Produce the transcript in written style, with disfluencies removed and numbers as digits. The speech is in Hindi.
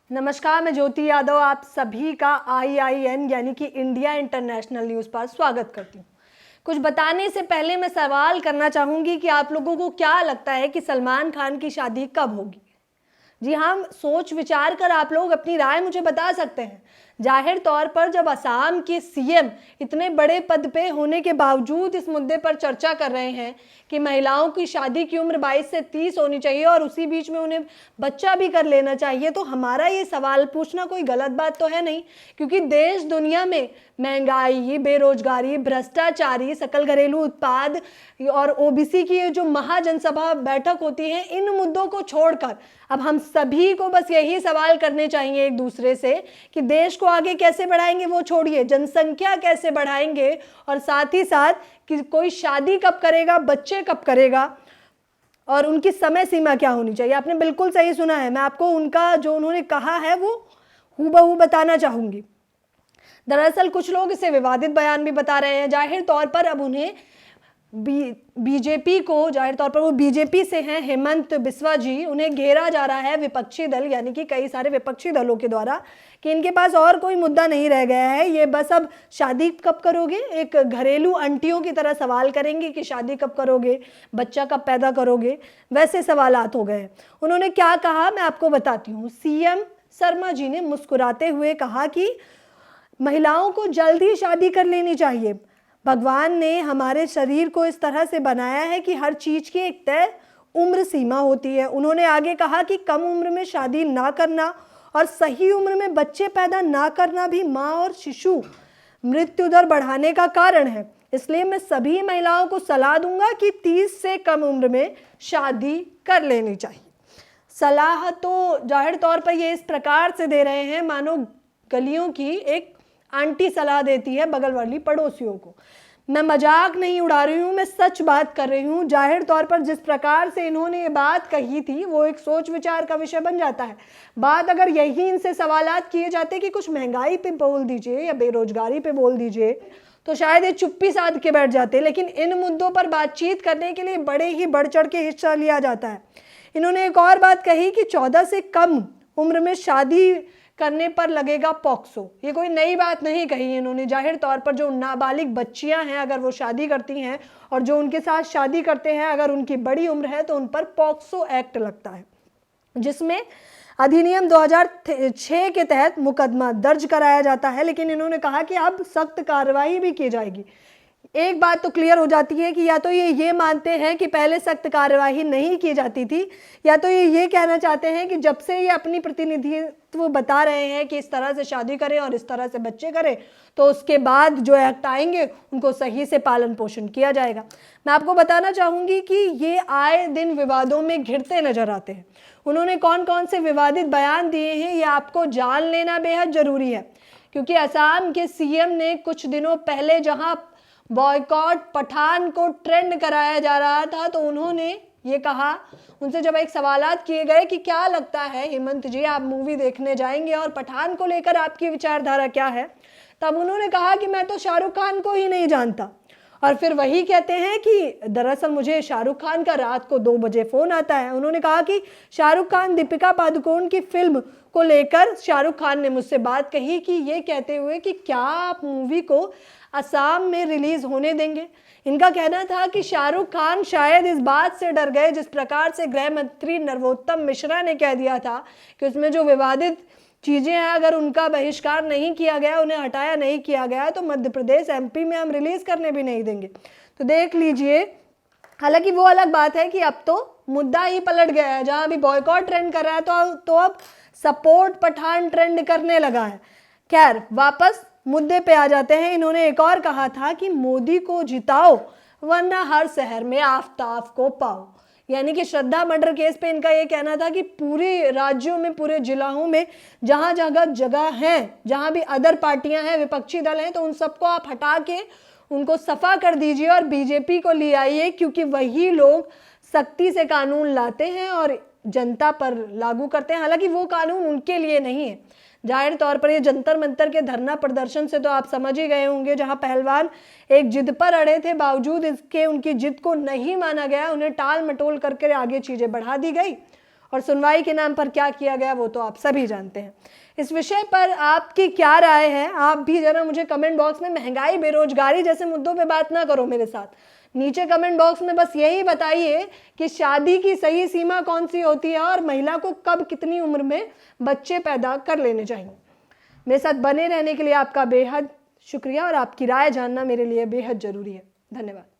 नमस्कार, मैं ज्योति यादव आप सभी का IIN यानी कि इंडिया इंटरनेशनल न्यूज़ पर स्वागत करती हूँ। कुछ बताने से पहले मैं सवाल करना चाहूँगी कि आप लोगों को क्या लगता है कि सलमान खान की शादी कब होगी? जी हाँ, सोच विचार कर आप लोग अपनी राय मुझे बता सकते हैं। जाहिर तौर पर जब असम के CM इतने बड़े पद पे होने के बावजूद इस मुद्दे पर चर्चा कर रहे हैं कि महिलाओं की शादी की उम्र 22 से 30 होनी चाहिए और उसी बीच में उन्हें बच्चा भी कर लेना चाहिए, तो हमारा ये सवाल पूछना कोई गलत बात तो है नहीं, क्योंकि देश दुनिया में महंगाई, बेरोजगारी, भ्रष्टाचारी, सकल घरेलू उत्पाद और OBC की ये जो महाजनसभा बैठक होती है, इन मुद्दों को छोड़कर अब हम सभी को बस यही सवाल करने चाहिए एक दूसरे से कि देश को आगे कैसे बढ़ाएंगे, वो छोड़िए जनसंख्या कैसे बढ़ाएंगे, और साथ ही साथ कि कोई शादी कब करेगा, बच्चे कब करेगा और उनकी समय सीमा क्या होनी चाहिए। आपने बिल्कुल सही सुना है, मैं आपको उनका जो उन्होंने कहा है वो हूबहू बताना चाहूँगी। दरअसल कुछ लोग इसे विवादित बयान भी बता रहे हैं। जाहिर तौर पर अब उन्हें बीजेपी को, जाहिर तौर पर वो बीजेपी से हैं, हेमंत बिस्वा जी, उन्हें घेरा जा रहा है विपक्षी दल यानी कि कई सारे विपक्षी दलों के द्वारा कि इनके पास और कोई मुद्दा नहीं रह गया है, ये बस अब शादी कब करोगे, एक घरेलू आंटियों की तरह सवाल करेंगे कि शादी कब करोगे, बच्चा कब पैदा करोगे, वैसे सवालात हो गए। उन्होंने क्या कहा मैं आपको बताती हूँ। CM शर्मा जी ने मुस्कुराते हुए कहा कि महिलाओं को जल्द ही शादी कर लेनी चाहिए। भगवान ने हमारे शरीर को इस तरह से बनाया है कि हर चीज़ की एक तय उम्र सीमा होती है। उन्होंने आगे कहा कि कम उम्र में शादी ना करना और सही उम्र में बच्चे पैदा ना करना भी माँ और शिशु मृत्यु दर बढ़ाने का कारण है। इसलिए मैं सभी महिलाओं को सलाह दूंगा कि 30 से कम उम्र में शादी कर लेनी चाहिए। सलाह तो जाहिर तौर पर ये इस प्रकार से दे रहे हैं मानो गलियों की एक आंटी सलाह देती है बगल वाली पड़ोसियों को। मैं मजाक नहीं उड़ा रही हूँ, मैं सच बात कर रही हूँ। जाहिर तौर पर जिस प्रकार से इन्होंने ये बात कही थी वो एक सोच विचार का विषय बन जाता है। बात अगर यही इनसे सवालात किए जाते कि कुछ महंगाई पे बोल दीजिए या बेरोजगारी पे बोल दीजिए तो शायद ये चुप्पी साध के बैठ जाते, लेकिन इन मुद्दों पर बातचीत करने के लिए बड़े ही बढ़ चढ़ के हिस्सा लिया जाता है। इन्होंने एक और बात कही कि 14 से कम उम्र में शादी करने पर लगेगा पॉक्सो। ये कोई नई बात नहीं कही इन्होंने। जाहिर तौर पर जो नाबालिग बच्चियां हैं अगर वो शादी करती हैं और जो उनके साथ शादी करते हैं अगर उनकी बड़ी उम्र है तो उन पर पॉक्सो एक्ट लगता है, जिसमें अधिनियम 2006 के तहत मुकदमा दर्ज कराया जाता है। लेकिन इन्होंने कहा कि अब सख्त कार्रवाई भी की जाएगी। एक बात तो क्लियर हो जाती है कि या तो ये मानते हैं कि पहले सख्त कार्यवाही नहीं की जाती थी, या तो ये कहना चाहते हैं कि जब से ये अपनी प्रतिनिधित्व बता रहे हैं कि इस तरह से शादी करें और इस तरह से बच्चे करें तो उसके बाद जो एक्ट आएंगे उनको सही से पालन पोषण किया जाएगा। मैं आपको बताना चाहूँगी कि ये आए दिन विवादों में घिरते नजर आते हैं। उन्होंने कौन कौन से विवादित बयान दिए हैं ये आपको जान लेना बेहद ज़रूरी है, क्योंकि असम के CM ने कुछ दिनों पहले जहाँ बॉयकॉट पठान को ट्रेंड कराया जा रहा था तो उन्होंने ये कहा, उनसे जब एक सवालात किए गए कि क्या लगता है हेमंत जी आप मूवी देखने जाएंगे और पठान को लेकर आपकी विचारधारा क्या है, तब उन्होंने कहा कि मैं तो शाहरुख खान को ही नहीं जानता। और फिर वही कहते हैं कि दरअसल मुझे शाहरुख खान का रात को 2 बजे फ़ोन आता है। उन्होंने कहा कि शाहरुख खान दीपिका पादुकोण की फिल्म को लेकर शाहरुख खान ने मुझसे बात कही कि ये कहते हुए कि क्या आप मूवी को असम में रिलीज़ होने देंगे। इनका कहना था कि शाहरुख खान शायद इस बात से डर गए जिस प्रकार से गृह मंत्री नरोत्तम मिश्रा ने कह दिया था कि उसमें जो विवादित चीज़ें हैं अगर उनका बहिष्कार नहीं किया गया, उन्हें हटाया नहीं किया गया तो मध्य प्रदेश MP में हम रिलीज़ करने भी नहीं देंगे। तो देख लीजिए, हालांकि वो अलग बात है कि अब तो मुद्दा ही पलट गया है। जहाँ अभी बॉयकॉट ट्रेंड कर रहा है तो अब सपोर्ट पठान ट्रेंड करने लगा है। खैर वापस मुद्दे पे आ जाते हैं। इन्होंने एक और कहा था कि मोदी को जिताओ वरना हर शहर में आफ्ताब को पाओ। यानी कि श्रद्धा मर्डर केस पे इनका ये कहना था कि पूरे राज्यों में, पूरे जिलों में जहाँ जगह हैं, जहाँ भी अदर पार्टियां हैं, विपक्षी दल हैं, तो उन सबको आप हटा के उनको सफा कर दीजिए और बीजेपी को ले आइए, क्योंकि वही लोग सख्ती से कानून लाते हैं और जनता पर लागू करते हैं। हालांकि वो कानून उनके लिए नहीं है। जाहिर तौर पर ये जंतर मंतर के धरना प्रदर्शन से तो आप समझ ही गए होंगे, जहां पहलवान एक जिद पर अड़े थे, बावजूद इसके उनकी जिद को नहीं माना गया, उन्हें टाल मटोल करके आगे चीजें बढ़ा दी गई और सुनवाई के नाम पर क्या किया गया वो तो आप सभी जानते हैं। इस विषय पर आपकी क्या राय है? आप भी जरा मुझे कमेंट बॉक्स में, महंगाई बेरोजगारी जैसे मुद्दों पे बात ना करो मेरे साथ, नीचे कमेंट बॉक्स में बस यही बताइए कि शादी की सही सीमा कौन सी होती है और महिला को कब कितनी उम्र में बच्चे पैदा कर लेने चाहिए। मेरे साथ बने रहने के लिए आपका बेहद शुक्रिया और आपकी राय जानना मेरे लिए बेहद ज़रूरी है। धन्यवाद।